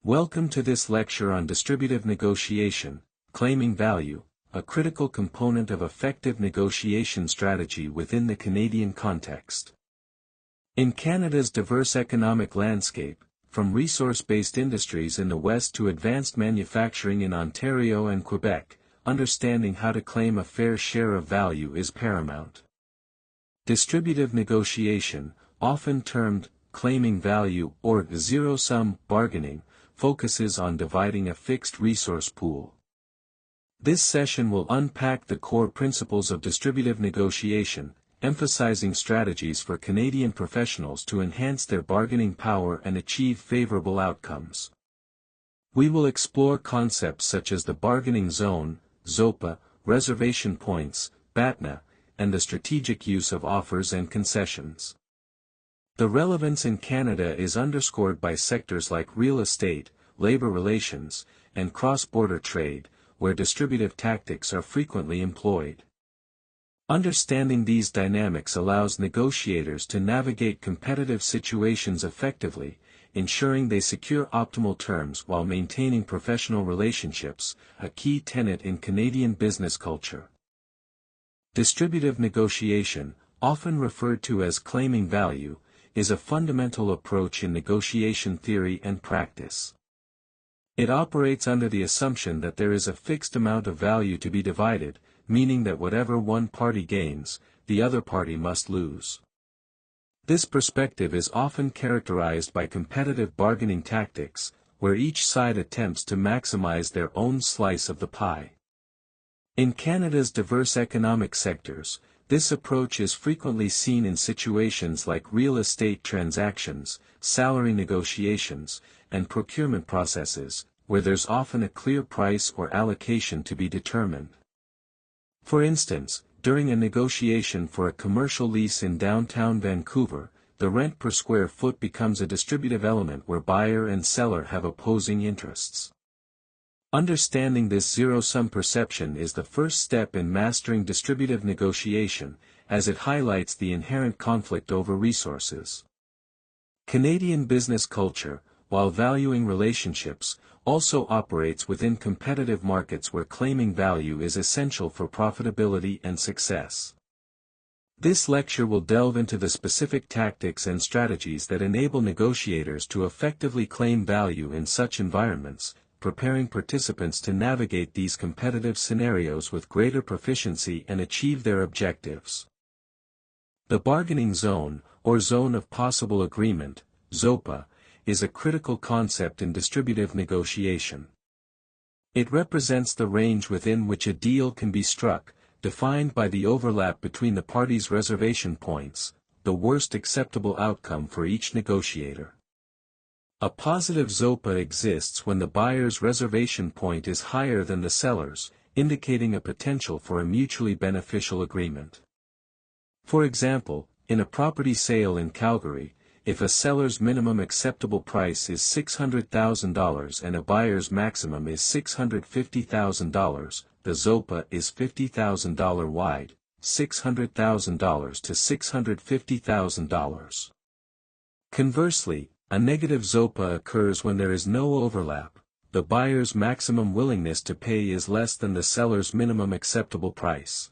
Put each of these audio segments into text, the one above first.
Welcome to this lecture on distributive negotiation, claiming value, a critical component of effective negotiation strategy within the Canadian context. In Canada's diverse economic landscape, from resource-based industries in the West to advanced manufacturing in Ontario and Quebec, understanding how to claim a fair share of value is paramount. Distributive negotiation, often termed claiming value or zero-sum bargaining, focuses on dividing a fixed resource pool. This session will unpack the core principles of distributive negotiation, emphasizing strategies for Canadian professionals to enhance their bargaining power and achieve favorable outcomes. We will explore concepts such as the bargaining zone, ZOPA, reservation points, BATNA, and the strategic use of offers and concessions. The relevance in Canada is underscored by sectors like real estate, labor relations, and cross-border trade, where distributive tactics are frequently employed. Understanding these dynamics allows negotiators to navigate competitive situations effectively, ensuring they secure optimal terms while maintaining professional relationships, a key tenet in Canadian business culture. Distributive negotiation, often referred to as claiming value, is a fundamental approach in negotiation theory and practice. It operates under the assumption that there is a fixed amount of value to be divided, meaning that whatever one party gains, the other party must lose. This perspective is often characterized by competitive bargaining tactics, where each side attempts to maximize their own slice of the pie. In Canada's diverse economic sectors, this approach is frequently seen in situations like real estate transactions, salary negotiations, and procurement processes, where there's often a clear price or allocation to be determined. For instance, during a negotiation for a commercial lease in downtown Vancouver, the rent per square foot becomes a distributive element where buyer and seller have opposing interests. Understanding this zero-sum perception is the first step in mastering distributive negotiation, as it highlights the inherent conflict over resources. Canadian business culture, while valuing relationships, also operates within competitive markets where claiming value is essential for profitability and success. This lecture will delve into the specific tactics and strategies that enable negotiators to effectively claim value in such environments, preparing participants to navigate these competitive scenarios with greater proficiency and achieve their objectives. The bargaining zone, or zone of possible agreement, ZOPA, is a critical concept in distributive negotiation. It represents the range within which a deal can be struck, defined by the overlap between the parties' reservation points, the worst acceptable outcome for each negotiator. A positive ZOPA exists when the buyer's reservation point is higher than the seller's, indicating a potential for a mutually beneficial agreement. For example, in a property sale in Calgary, if a seller's minimum acceptable price is $600,000 and a buyer's maximum is $650,000, the ZOPA is $50,000 wide, $600,000 to $650,000. Conversely, a negative ZOPA occurs when there is no overlap, the buyer's maximum willingness to pay is less than the seller's minimum acceptable price.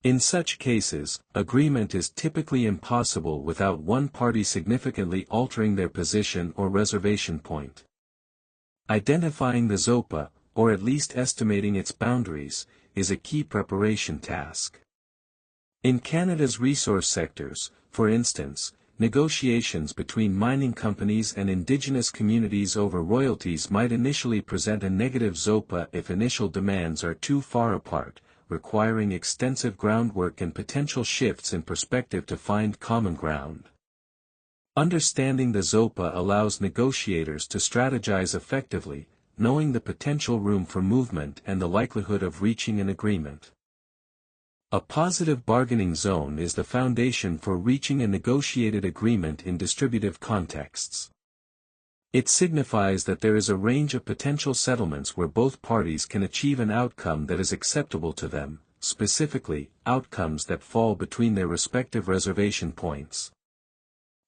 In such cases, agreement is typically impossible without one party significantly altering their position or reservation point. Identifying the ZOPA, or at least estimating its boundaries, is a key preparation task. In Canada's resource sectors, for instance, negotiations between mining companies and Indigenous communities over royalties might initially present a negative ZOPA if initial demands are too far apart, requiring extensive groundwork and potential shifts in perspective to find common ground. Understanding the ZOPA allows negotiators to strategize effectively, knowing the potential room for movement and the likelihood of reaching an agreement. A positive bargaining zone is the foundation for reaching a negotiated agreement in distributive contexts. It signifies that there is a range of potential settlements where both parties can achieve an outcome that is acceptable to them, specifically, outcomes that fall between their respective reservation points.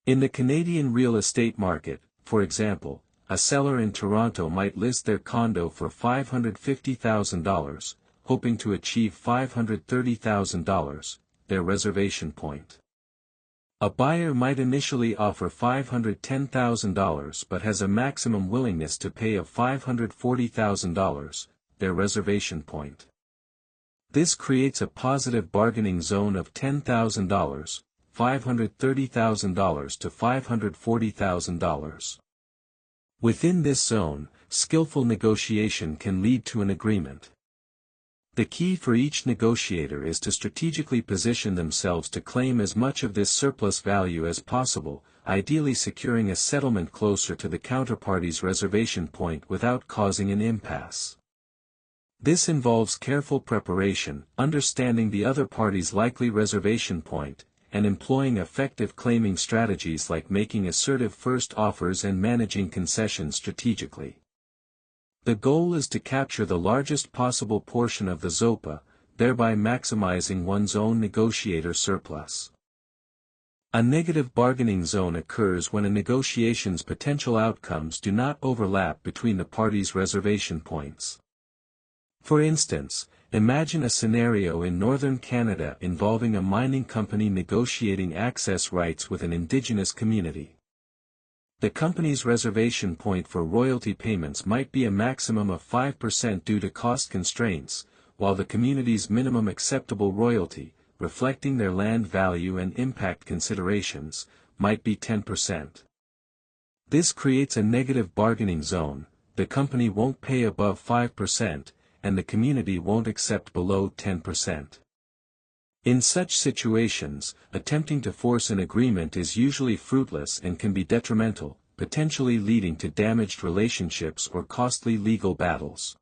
In the Canadian real estate market, for example, a seller in Toronto might list their condo for $550,000, hoping to achieve $530,000, their reservation point. A buyer might initially offer $510,000 but has a maximum willingness to pay of $540,000, their reservation point. This creates a positive bargaining zone of $10,000, $530,000 to $540,000. Within this zone, skillful negotiation can lead to an agreement. The key for each negotiator is to strategically position themselves to claim as much of this surplus value as possible, ideally securing a settlement closer to the counterparty's reservation point without causing an impasse. This involves careful preparation, understanding the other party's likely reservation point, and employing effective claiming strategies like making assertive first offers and managing concessions strategically. The goal is to capture the largest possible portion of the ZOPA, thereby maximizing one's own negotiator surplus. A negative bargaining zone occurs when a negotiation's potential outcomes do not overlap between the parties' reservation points. For instance, imagine a scenario in northern Canada involving a mining company negotiating access rights with an indigenous community. The company's reservation point for royalty payments might be a maximum of 5% due to cost constraints, while the community's minimum acceptable royalty, reflecting their land value and impact considerations, might be 10%. This creates a negative bargaining zone. The company won't pay above 5%, and the community won't accept below 10%. In such situations, attempting to force an agreement is usually fruitless and can be detrimental, potentially leading to damaged relationships or costly legal battles.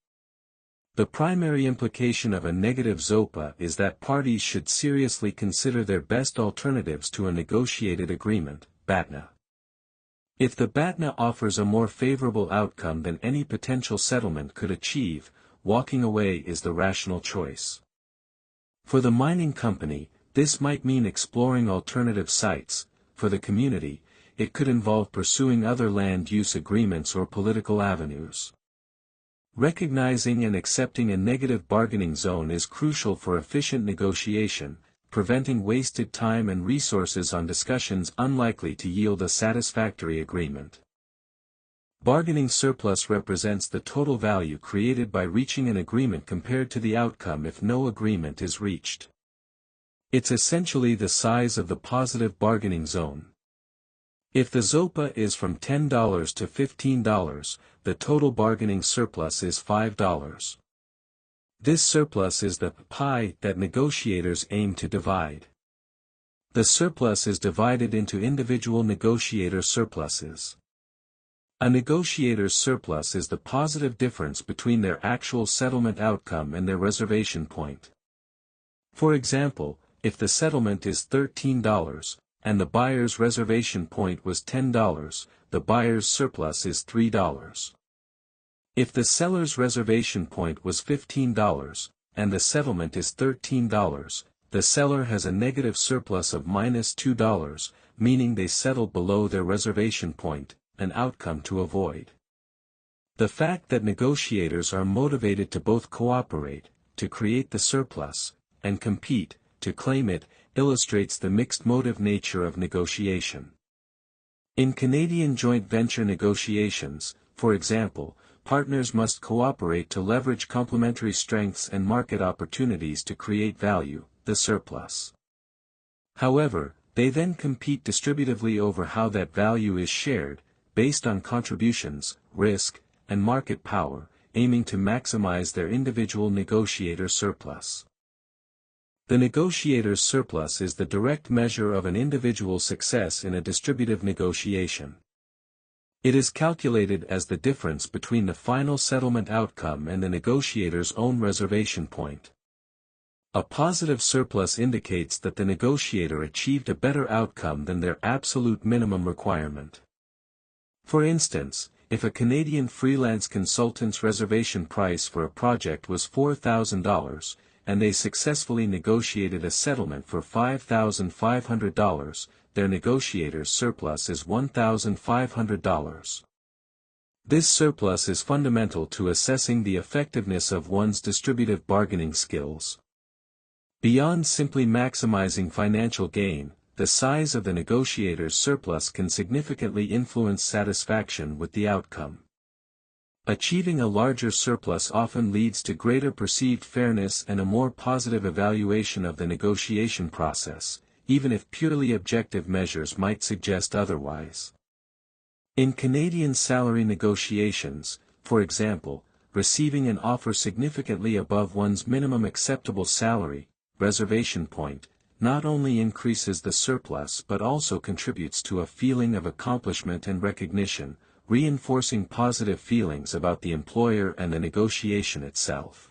The primary implication of a negative ZOPA is that parties should seriously consider their best alternatives to a negotiated agreement, BATNA. If the BATNA offers a more favorable outcome than any potential settlement could achieve, walking away is the rational choice. For the mining company, this might mean exploring alternative sites. For the community, it could involve pursuing other land use agreements or political avenues. Recognizing and accepting a negative bargaining zone is crucial for efficient negotiation, preventing wasted time and resources on discussions unlikely to yield a satisfactory agreement. Bargaining surplus represents the total value created by reaching an agreement compared to the outcome if no agreement is reached. It's essentially the size of the positive bargaining zone. If the ZOPA is from $10 to $15, the total bargaining surplus is $5. This surplus is the pie that negotiators aim to divide. The surplus is divided into individual negotiator surpluses. A negotiator's surplus is the positive difference between their actual settlement outcome and their reservation point. For example, if the settlement is $13, and the buyer's reservation point was $10, the buyer's surplus is $3. If the seller's reservation point was $15, and the settlement is $13, the seller has a negative surplus of -$2, meaning they settled below their reservation point, an outcome to avoid. The fact that negotiators are motivated to both cooperate, to create the surplus, and compete, to claim it, illustrates the mixed motive nature of negotiation. In Canadian joint venture negotiations, for example, partners must cooperate to leverage complementary strengths and market opportunities to create value, the surplus. However, they then compete distributively over how that value is shared, based on contributions, risk, and market power, aiming to maximize their individual negotiator surplus. The negotiator's surplus is the direct measure of an individual's success in a distributive negotiation. It is calculated as the difference between the final settlement outcome and the negotiator's own reservation point. A positive surplus indicates that the negotiator achieved a better outcome than their absolute minimum requirement. For instance, if a Canadian freelance consultant's reservation price for a project was $4,000, and they successfully negotiated a settlement for $5,500, their negotiator's surplus is $1,500. This surplus is fundamental to assessing the effectiveness of one's distributive bargaining skills. Beyond simply maximizing financial gain, the size of the negotiator's surplus can significantly influence satisfaction with the outcome. Achieving a larger surplus often leads to greater perceived fairness and a more positive evaluation of the negotiation process, even if purely objective measures might suggest otherwise. In Canadian salary negotiations, for example, receiving an offer significantly above one's minimum acceptable salary, reservation point, not only increases the surplus but also contributes to a feeling of accomplishment and recognition, reinforcing positive feelings about the employer and the negotiation itself.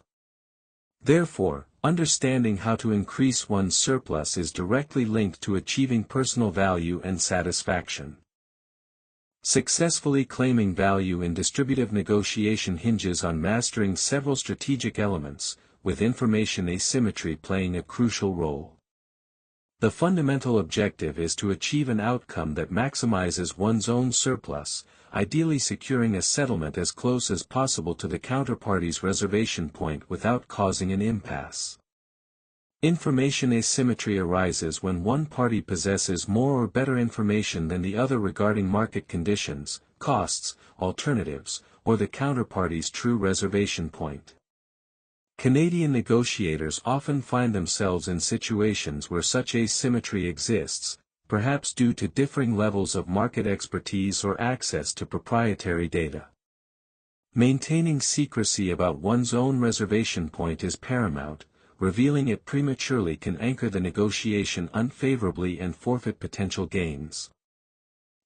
Therefore, understanding how to increase one's surplus is directly linked to achieving personal value and satisfaction. Successfully claiming value in distributive negotiation hinges on mastering several strategic elements, with information asymmetry playing a crucial role. The fundamental objective is to achieve an outcome that maximizes one's own surplus, ideally securing a settlement as close as possible to the counterparty's reservation point without causing an impasse. Information asymmetry arises when one party possesses more or better information than the other regarding market conditions, costs, alternatives, or the counterparty's true reservation point. Canadian negotiators often find themselves in situations where such asymmetry exists, perhaps due to differing levels of market expertise or access to proprietary data. Maintaining secrecy about one's own reservation point is paramount. Revealing it prematurely can anchor the negotiation unfavorably and forfeit potential gains.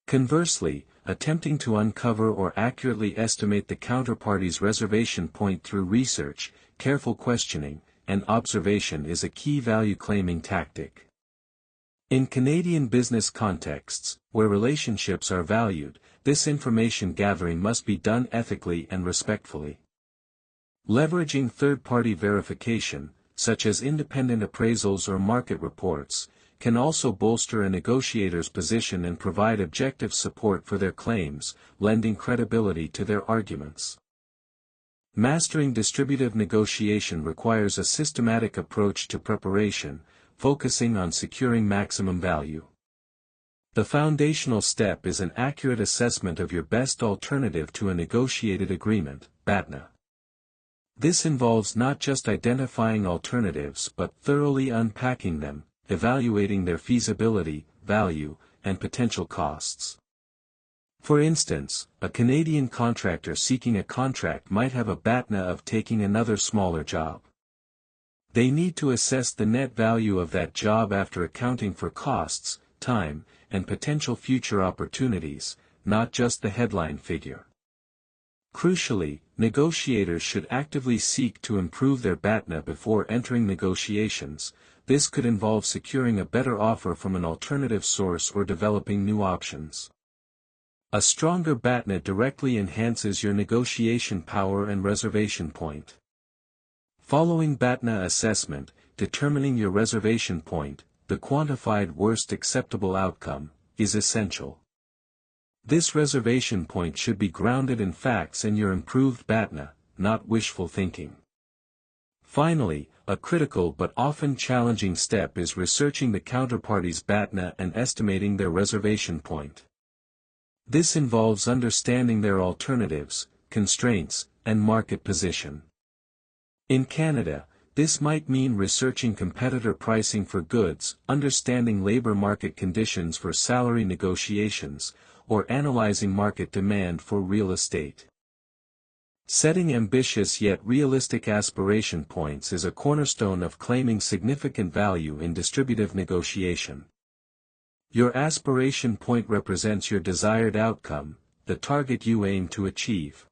Conversely, attempting to uncover or accurately estimate the counterparty's reservation point through research, careful questioning, and observation is a key value-claiming tactic. In Canadian business contexts, where relationships are valued, this information gathering must be done ethically and respectfully. Leveraging third-party verification, such as independent appraisals or market reports, can also bolster a negotiator's position and provide objective support for their claims, lending credibility to their arguments. Mastering distributive negotiation requires a systematic approach to preparation, focusing on securing maximum value. The foundational step is an accurate assessment of your best alternative to a negotiated agreement, BATNA. This involves not just identifying alternatives but thoroughly unpacking them, evaluating their feasibility, value, and potential costs. For instance, a Canadian contractor seeking a contract might have a BATNA of taking another smaller job. They need to assess the net value of that job after accounting for costs, time, and potential future opportunities, not just the headline figure. Crucially, negotiators should actively seek to improve their BATNA before entering negotiations. This could involve securing a better offer from an alternative source or developing new options. A stronger BATNA directly enhances your negotiation power and reservation point. Following BATNA assessment, determining your reservation point, the quantified worst acceptable outcome, is essential. This reservation point should be grounded in facts and your improved BATNA, not wishful thinking. Finally, a critical but often challenging step is researching the counterparty's BATNA and estimating their reservation point. This involves understanding their alternatives, constraints, and market position. In Canada, this might mean researching competitor pricing for goods, understanding labor market conditions for salary negotiations, or analyzing market demand for real estate. Setting ambitious yet realistic aspiration points is a cornerstone of claiming significant value in distributive negotiation. Your aspiration point represents your desired outcome, the target you aim to achieve.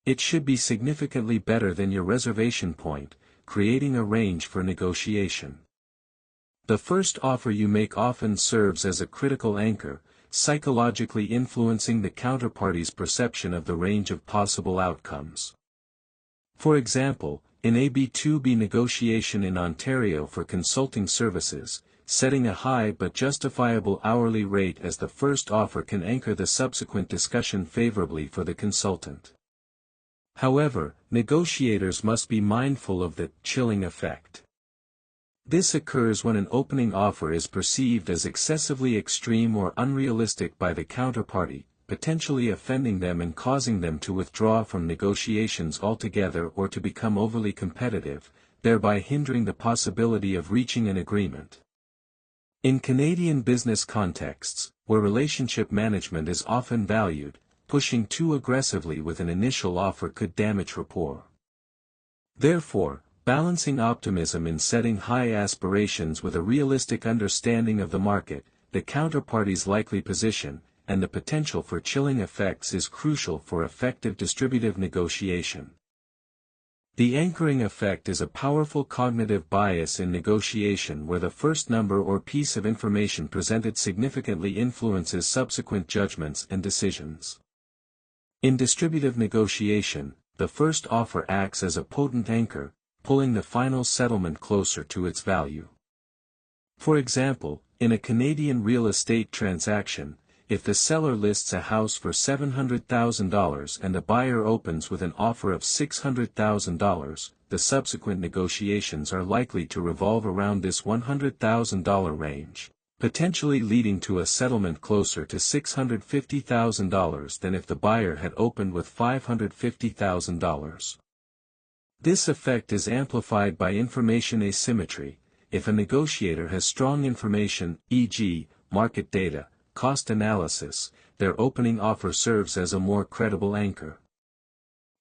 It should be significantly better than your reservation point, creating a range for negotiation. The first offer you make often serves as a critical anchor, psychologically influencing the counterparty's perception of the range of possible outcomes. For example, in a B2B negotiation in Ontario for consulting services, setting a high but justifiable hourly rate as the first offer can anchor the subsequent discussion favorably for the consultant. However, negotiators must be mindful of the chilling effect. This occurs when an opening offer is perceived as excessively extreme or unrealistic by the counterparty, potentially offending them and causing them to withdraw from negotiations altogether or to become overly competitive, thereby hindering the possibility of reaching an agreement. In Canadian business contexts, where relationship management is often valued, pushing too aggressively with an initial offer could damage rapport. Therefore, balancing optimism in setting high aspirations with a realistic understanding of the market, the counterparty's likely position, and the potential for chilling effects is crucial for effective distributive negotiation. The anchoring effect is a powerful cognitive bias in negotiation where the first number or piece of information presented significantly influences subsequent judgments and decisions. In distributive negotiation, the first offer acts as a potent anchor, pulling the final settlement closer to its value. For example, in a Canadian real estate transaction, if the seller lists a house for $700,000 and the buyer opens with an offer of $600,000, the subsequent negotiations are likely to revolve around this $100,000 range, potentially leading to a settlement closer to $650,000 than if the buyer had opened with $550,000. This effect is amplified by information asymmetry. If a negotiator has strong information, e.g., market data, cost analysis, their opening offer serves as a more credible anchor.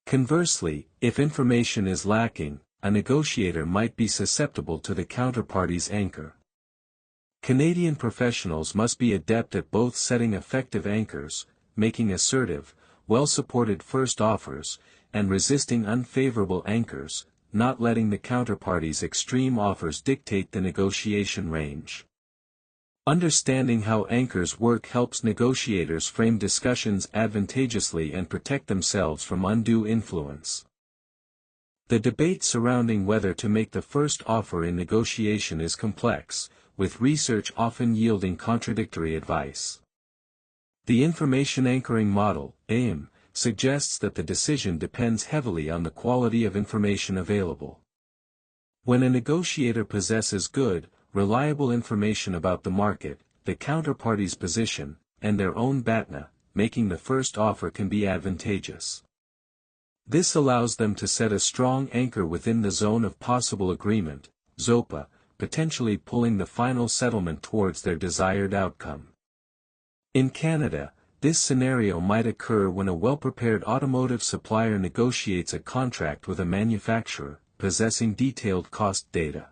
Conversely, if information is lacking, a negotiator might be susceptible to the counterparty's anchor. Canadian professionals must be adept at both setting effective anchors, making assertive, well-supported first offers, and resisting unfavorable anchors, not letting the counterparty's extreme offers dictate the negotiation range. Understanding how anchors work helps negotiators frame discussions advantageously and protect themselves from undue influence. The debate surrounding whether to make the first offer in negotiation is complex, with research often yielding contradictory advice. The information anchoring model, AIM, suggests that the decision depends heavily on the quality of information available. When a negotiator possesses good, reliable information about the market, the counterparty's position, and their own BATNA, making the first offer can be advantageous. This allows them to set a strong anchor within the zone of possible agreement, ZOPA, potentially pulling the final settlement towards their desired outcome. In Canada, this scenario might occur when a well-prepared automotive supplier negotiates a contract with a manufacturer, possessing detailed cost data.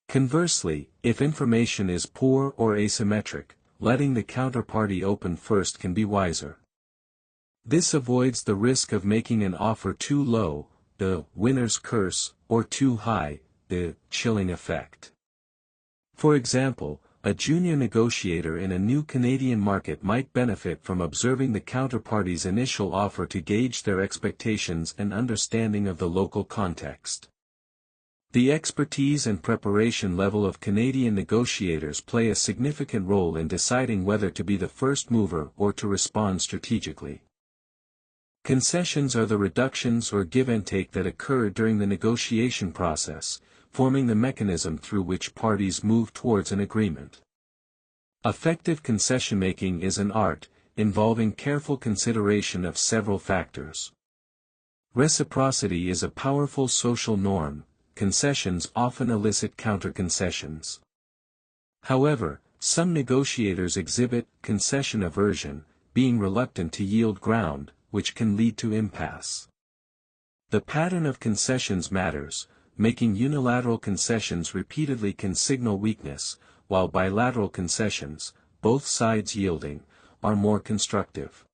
Conversely, if information is poor or asymmetric, letting the counterparty open first can be wiser. This avoids the risk of making an offer too low, the winner's curse, or too high, the chilling effect. For example, a junior negotiator in a new Canadian market might benefit from observing the counterparty's initial offer to gauge their expectations and understanding of the local context. The expertise and preparation level of Canadian negotiators play a significant role in deciding whether to be the first mover or to respond strategically. Concessions are the reductions or give and take that occur during the negotiation process, forming the mechanism through which parties move towards an agreement. Effective concession making is an art, involving careful consideration of several factors. Reciprocity is a powerful social norm. Concessions often elicit counter-concessions. However, some negotiators exhibit concession aversion, being reluctant to yield ground, which can lead to impasse. The pattern of concessions matters. Making unilateral concessions repeatedly can signal weakness, while bilateral concessions, both sides yielding, are more constructive.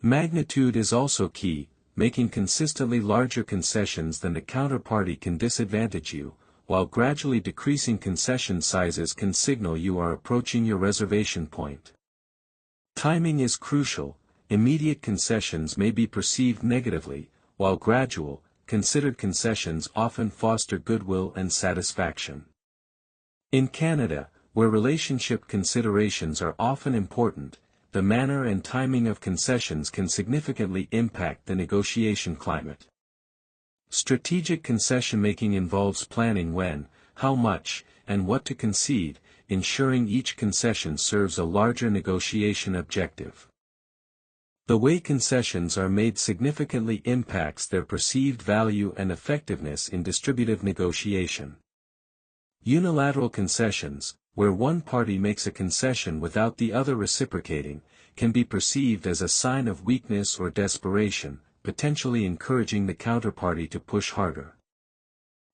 Magnitude is also key. Making consistently larger concessions than the counterparty can disadvantage you, while gradually decreasing concession sizes can signal you are approaching your reservation point. Timing is crucial. Immediate concessions may be perceived negatively, while gradual, considered concessions often foster goodwill and satisfaction. In Canada, where relationship considerations are often important, the manner and timing of concessions can significantly impact the negotiation climate. Strategic concession making involves planning when, how much, and what to concede, ensuring each concession serves a larger negotiation objective. The way concessions are made significantly impacts their perceived value and effectiveness in distributive negotiation. Unilateral concessions, where one party makes a concession without the other reciprocating, can be perceived as a sign of weakness or desperation, potentially encouraging the counterparty to push harder.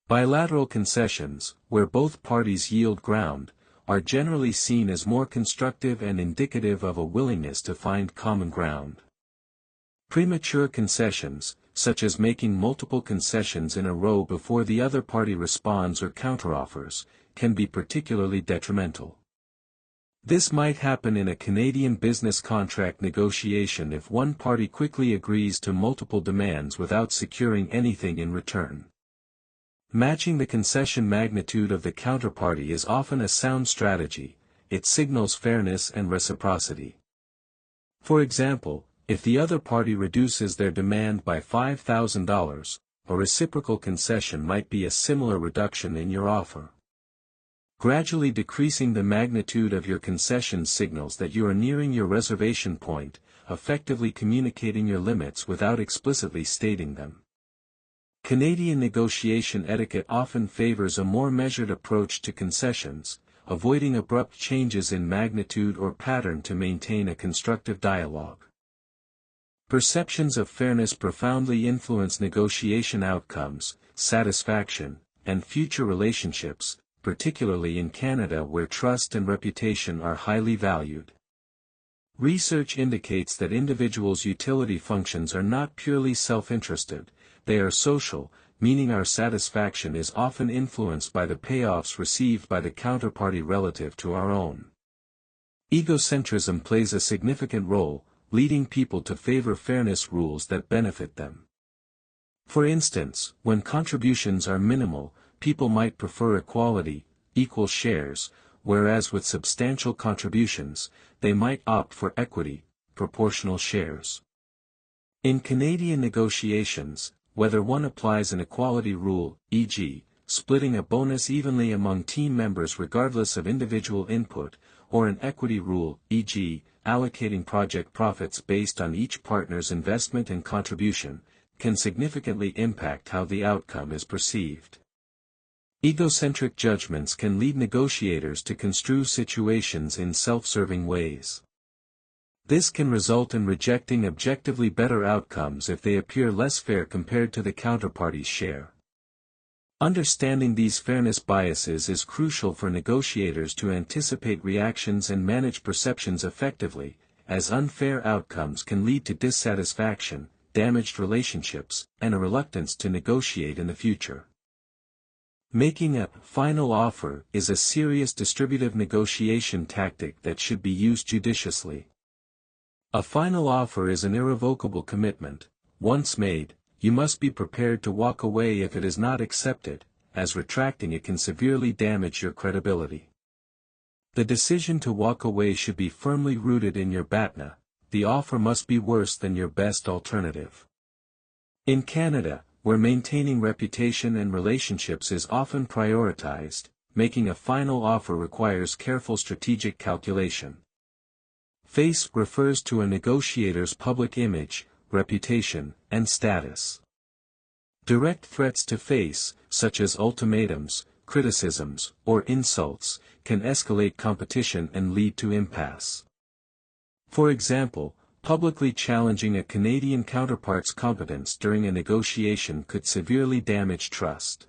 Bilateral concessions, where both parties yield ground, are generally seen as more constructive and indicative of a willingness to find common ground. Premature concessions, such as making multiple concessions in a row before the other party responds or counteroffers, can be particularly detrimental. This might happen in a Canadian business contract negotiation if one party quickly agrees to multiple demands without securing anything in return. Matching the concession magnitude of the counterparty is often a sound strategy. It signals fairness and reciprocity. For example, if the other party reduces their demand by $5,000, a reciprocal concession might be a similar reduction in your offer. Gradually decreasing the magnitude of your concession signals that you are nearing your reservation point, effectively communicating your limits without explicitly stating them. Canadian negotiation etiquette often favors a more measured approach to concessions, avoiding abrupt changes in magnitude or pattern to maintain a constructive dialogue. Perceptions of fairness profoundly influence negotiation outcomes, satisfaction, and future relationships, particularly in Canada where trust and reputation are highly valued. Research indicates that individuals' utility functions are not purely self-interested, they are social, meaning our satisfaction is often influenced by the payoffs received by the counterparty relative to our own. Egocentrism plays a significant role, leading people to favor fairness rules that benefit them. For instance, when contributions are minimal, people might prefer equality, equal shares, whereas with substantial contributions, they might opt for equity, proportional shares. In Canadian negotiations, whether one applies an equality rule, e.g., splitting a bonus evenly among team members regardless of individual input, or an equity rule, e.g., allocating project profits based on each partner's investment and contribution, can significantly impact how the outcome is perceived. Egocentric judgments can lead negotiators to construe situations in self-serving ways. This can result in rejecting objectively better outcomes if they appear less fair compared to the counterparty's share. Understanding these fairness biases is crucial for negotiators to anticipate reactions and manage perceptions effectively, as unfair outcomes can lead to dissatisfaction, damaged relationships, and a reluctance to negotiate in the future. Making a final offer is a serious distributive negotiation tactic that should be used judiciously. A final offer is an irrevocable commitment. Once made, you must be prepared to walk away if it is not accepted, as retracting it can severely damage your credibility. The decision to walk away should be firmly rooted in your BATNA. The offer must be worse than your best alternative. In Canada, where maintaining reputation and relationships is often prioritized, making a final offer requires careful strategic calculation. FACE refers to a negotiator's public image, reputation, and status. Direct threats to face, such as ultimatums, criticisms, or insults, can escalate competition and lead to impasse. For example, publicly challenging a Canadian counterpart's competence during a negotiation could severely damage trust.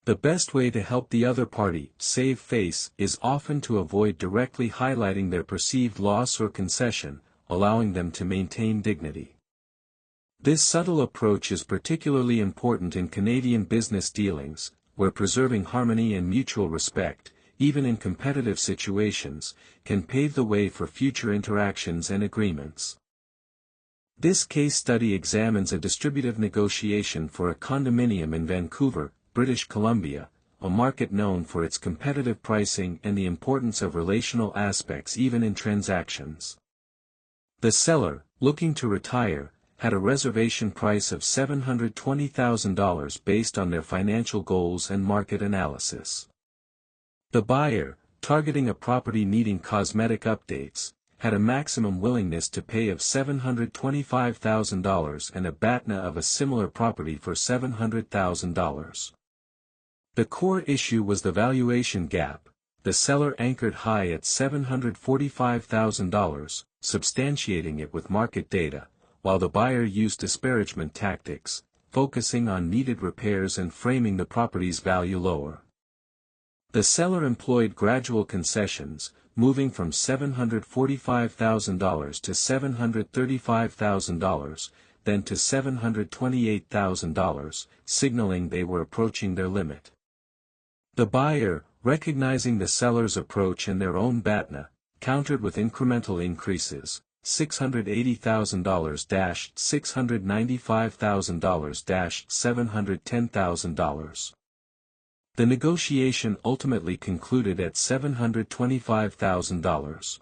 The best way to help the other party save face is often to avoid directly highlighting their perceived loss or concession, allowing them to maintain dignity. This subtle approach is particularly important in Canadian business dealings, where preserving harmony and mutual respect, even in competitive situations, can pave the way for future interactions and agreements. This case study examines a distributive negotiation for a condominium in Vancouver, British Columbia, a market known for its competitive pricing and the importance of relational aspects even in transactions. The seller, looking to retire, had a reservation price of $720,000 based on their financial goals and market analysis. The buyer, targeting a property needing cosmetic updates, had a maximum willingness to pay of $725,000 and a BATNA of a similar property for $700,000. The core issue was the valuation gap. The seller anchored high at $745,000, substantiating it with market data, while the buyer used disparagement tactics, focusing on needed repairs and framing the property's value lower. The seller employed gradual concessions, moving from $745,000 to $735,000, then to $728,000, signaling they were approaching their limit. The buyer, recognizing the seller's approach and their own BATNA, countered with incremental increases, $680,000, $695,000, $710,000. The negotiation ultimately concluded at $725,000.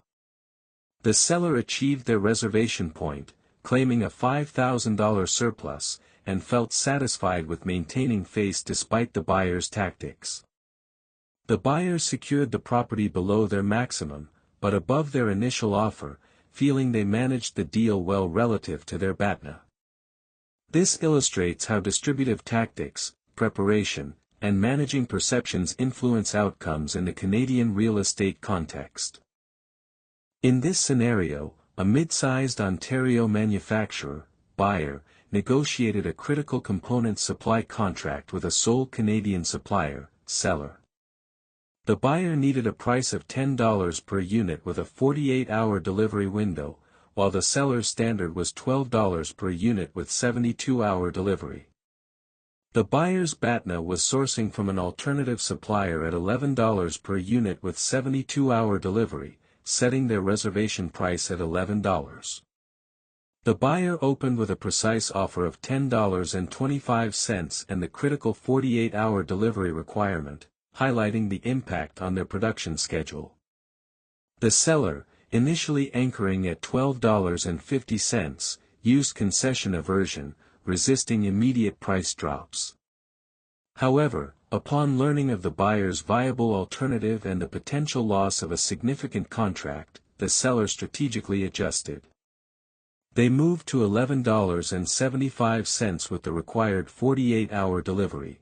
The seller achieved their reservation point, claiming a $5,000 surplus, and felt satisfied with maintaining face despite the buyer's tactics. The buyer secured the property below their maximum, but above their initial offer, feeling they managed the deal well relative to their BATNA. This illustrates how distributive tactics, preparation, and managing perceptions influence outcomes in the Canadian real estate context. In this scenario, a mid-sized Ontario manufacturer, buyer, negotiated a critical component supply contract with a sole Canadian supplier, seller. The buyer needed a price of $10 per unit with a 48-hour delivery window, while the seller's standard was $12 per unit with 72-hour delivery. The buyer's BATNA was sourcing from an alternative supplier at $11 per unit with 72-hour delivery, setting their reservation price at $11. The buyer opened with a precise offer of $10.25 and the critical 48-hour delivery requirement, highlighting the impact on their production schedule. The seller, initially anchoring at $12.50, used concession aversion, resisting immediate price drops. However, upon learning of the buyer's viable alternative and the potential loss of a significant contract, the seller strategically adjusted. They moved to $11.75 with the required 48-hour delivery.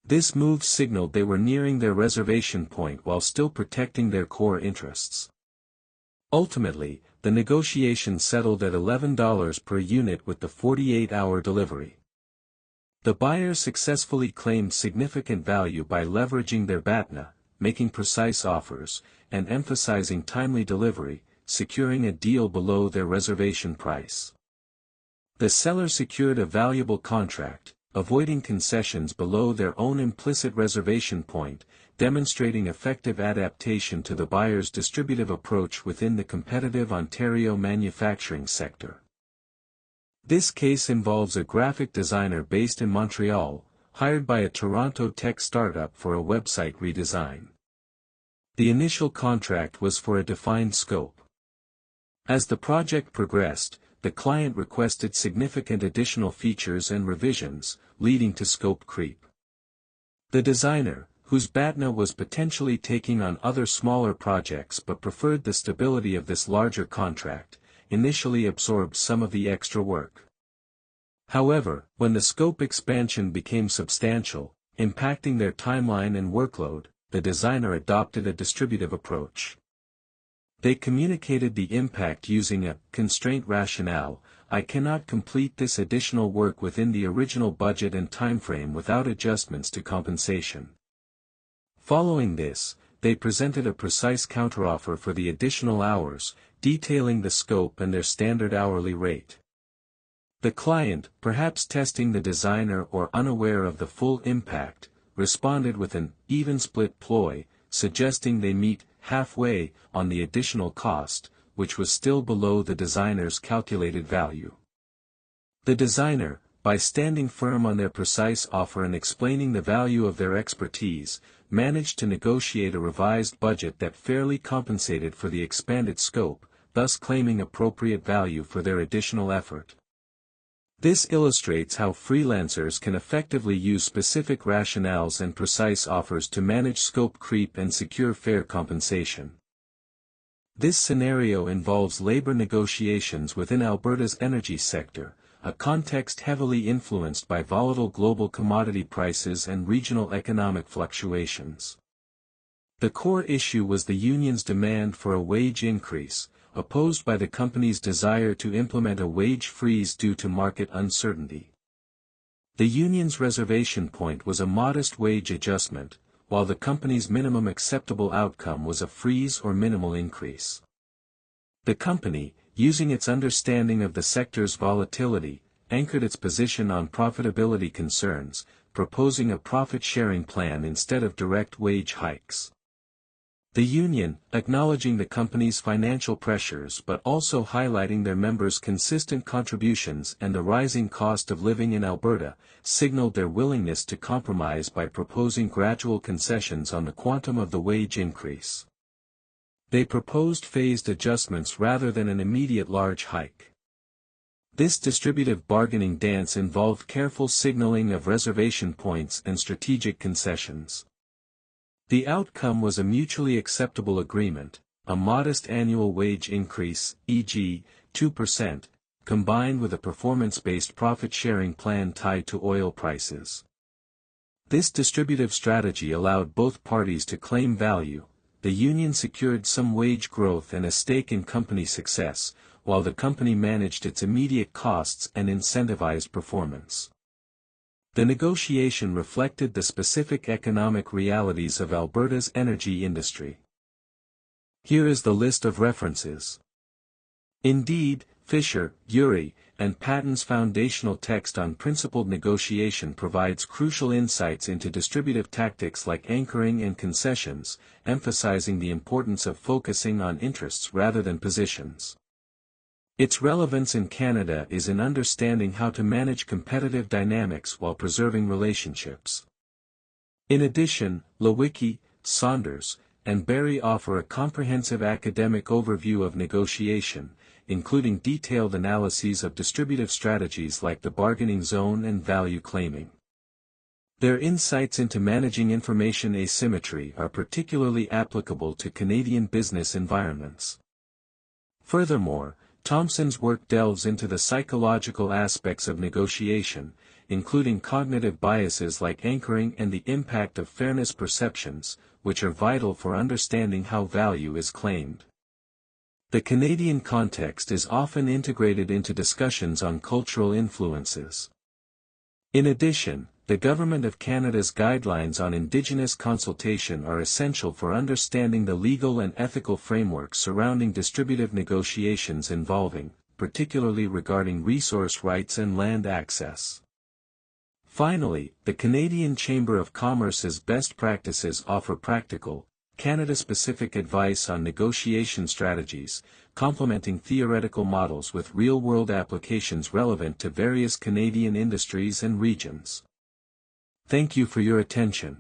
This move signaled they were nearing their reservation point while still protecting their core interests. Ultimately, the negotiation settled at $11 per unit with the 48-hour delivery. The buyer successfully claimed significant value by leveraging their BATNA, making precise offers, and emphasizing timely delivery, securing a deal below their reservation price. The seller secured a valuable contract, avoiding concessions below their own implicit reservation point, demonstrating effective adaptation to the buyer's distributive approach within the competitive Ontario manufacturing sector. This case involves a graphic designer based in Montreal, hired by a Toronto tech startup for a website redesign. The initial contract was for a defined scope. As the project progressed, the client requested significant additional features and revisions, leading to scope creep. The designer, whose BATNA was potentially taking on other smaller projects but preferred the stability of this larger contract, initially absorbed some of the extra work. However, when the scope expansion became substantial, impacting their timeline and workload, the designer adopted a distributive approach. They communicated the impact using a constraint rationale. I cannot complete this additional work within the original budget and timeframe without adjustments to compensation. Following this, they presented a precise counteroffer for the additional hours, detailing the scope and their standard hourly rate. The client, perhaps testing the designer or unaware of the full impact, responded with an even split ploy, suggesting they meet halfway on the additional cost, which was still below the designer's calculated value. The designer, by standing firm on their precise offer and explaining the value of their expertise, managed to negotiate a revised budget that fairly compensated for the expanded scope, thus claiming appropriate value for their additional effort. This illustrates how freelancers can effectively use specific rationales and precise offers to manage scope creep and secure fair compensation. This scenario involves labor negotiations within Alberta's energy sector, a context heavily influenced by volatile global commodity prices and regional economic fluctuations. The core issue was the union's demand for a wage increase, opposed by the company's desire to implement a wage freeze due to market uncertainty. The union's reservation point was a modest wage adjustment, while the company's minimum acceptable outcome was a freeze or minimal increase. The company, using its understanding of the sector's volatility, anchored its position on profitability concerns, proposing a profit-sharing plan instead of direct wage hikes. The union, acknowledging the company's financial pressures but also highlighting their members' consistent contributions and the rising cost of living in Alberta, signaled their willingness to compromise by proposing gradual concessions on the quantum of the wage increase. They proposed phased adjustments rather than an immediate large hike. This distributive bargaining dance involved careful signaling of reservation points and strategic concessions. The outcome was a mutually acceptable agreement, a modest annual wage increase, e.g., 2%, combined with a performance-based profit-sharing plan tied to oil prices. This distributive strategy allowed both parties to claim value. The union secured some wage growth and a stake in company success, while the company managed its immediate costs and incentivized performance. The negotiation reflected the specific economic realities of Alberta's energy industry. Here is the list of references. Indeed, Fisher, Urey, and Patton's foundational text on principled negotiation provides crucial insights into distributive tactics like anchoring and concessions, emphasizing the importance of focusing on interests rather than positions. Its relevance in Canada is in understanding how to manage competitive dynamics while preserving relationships. In addition, Lewicki, Saunders, and Berry offer a comprehensive academic overview of negotiation, including detailed analyses of distributive strategies like the bargaining zone and value claiming. Their insights into managing information asymmetry are particularly applicable to Canadian business environments. Furthermore, Thompson's work delves into the psychological aspects of negotiation, including cognitive biases like anchoring and the impact of fairness perceptions, which are vital for understanding how value is claimed. The Canadian context is often integrated into discussions on cultural influences. In addition, the Government of Canada's guidelines on Indigenous consultation are essential for understanding the legal and ethical frameworks surrounding distributive negotiations involving, particularly regarding resource rights and land access. Finally, the Canadian Chamber of Commerce's best practices offer practical, Canada-specific advice on negotiation strategies, complementing theoretical models with real-world applications relevant to various Canadian industries and regions. Thank you for your attention.